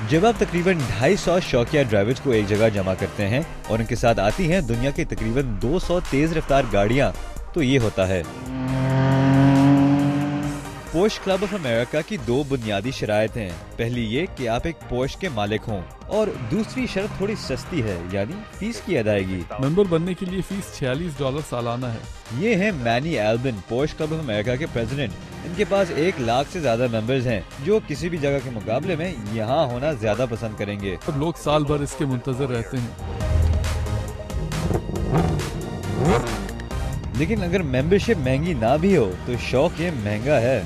जब आप तकरीबन 250 शौकिया ड्राइवर्स को एक जगह जमा करते हैं और उनके साथ आती हैं दुनिया की तकरीबन 200 तेज रफ्तार गाड़ियां, तो ये होता है। पोर्श क्लब ऑफ अमेरिका की दो बुनियादी शराइत हैं। पहली ये कि आप एक पोर्श के मालिक हों और दूसरी शर्त थोड़ी सस्ती है, यानी फीस की अदायगी। मेंबर बनने के लिए फीस $46 सालाना है। ये हैं Manny Albin, Porsche club of America के प्रेसिडेंट। इनके पास 1 लाख से ज्यादा मेंबर्स हैं, जो किसी भी जगह के मुकाबले में यहाँ होना ज्यादा पसंद करेंगे। और लोग साल भर इसके मुंतजर रहते हैं। लेकिन अगर मेंबरशिप महंगी ना भी हो तो शौक ये महंगा है।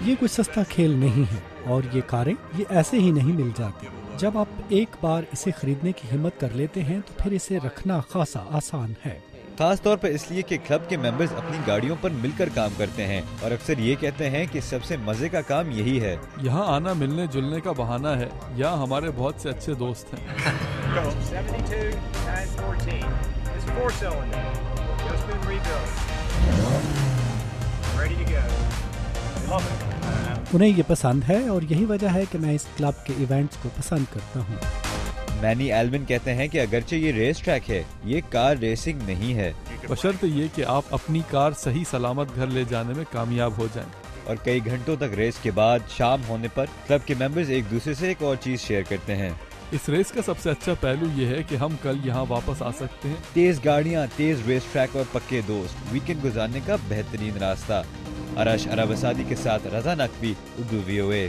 ये कोई सस्ता खेल नहीं है और ये कारें ये ऐसे ही नहीं मिल जाती। जब आप एक बार इसे खरीदने की हिम्मत कर लेते हैं तो फिर इसे रखना खासा आसान है। खास तौर पर इसलिए कि क्लब के मेंबर्स अपनी गाड़ियों पर मिलकर काम करते हैं और अक्सर ये कहते हैं कि सबसे मजे का काम यही है। यहाँ आना मिलने जुलने का बहाना है। यहाँ हमारे बहुत से अच्छे दोस्त हैं। उन्हें ये पसंद है और यही वजह है कि मैं इस क्लब के इवेंट्स को पसंद करता हूँ। मैनी एल्बिन कहते हैं कि अगरचे ये रेस ट्रैक है, ये कार रेसिंग नहीं है, बशर्ते ये कि आप अपनी कार सही सलामत घर ले जाने में कामयाब हो जाएं। और कई घंटों तक रेस के बाद शाम होने पर क्लब के मेंबर्स एक दूसरे से एक और चीज शेयर करते हैं। इस रेस का सबसे अच्छा पहलू ये है कि हम कल यहाँ वापस आ सकते हैं। तेज गाड़ियाँ, तेज रेस ट्रैक और पक्के दोस्त, वीकेंड गुजारने का बेहतरीन रास्ता। अरश अरब असादी के साथ रजा नकवी, उर्दू VOA।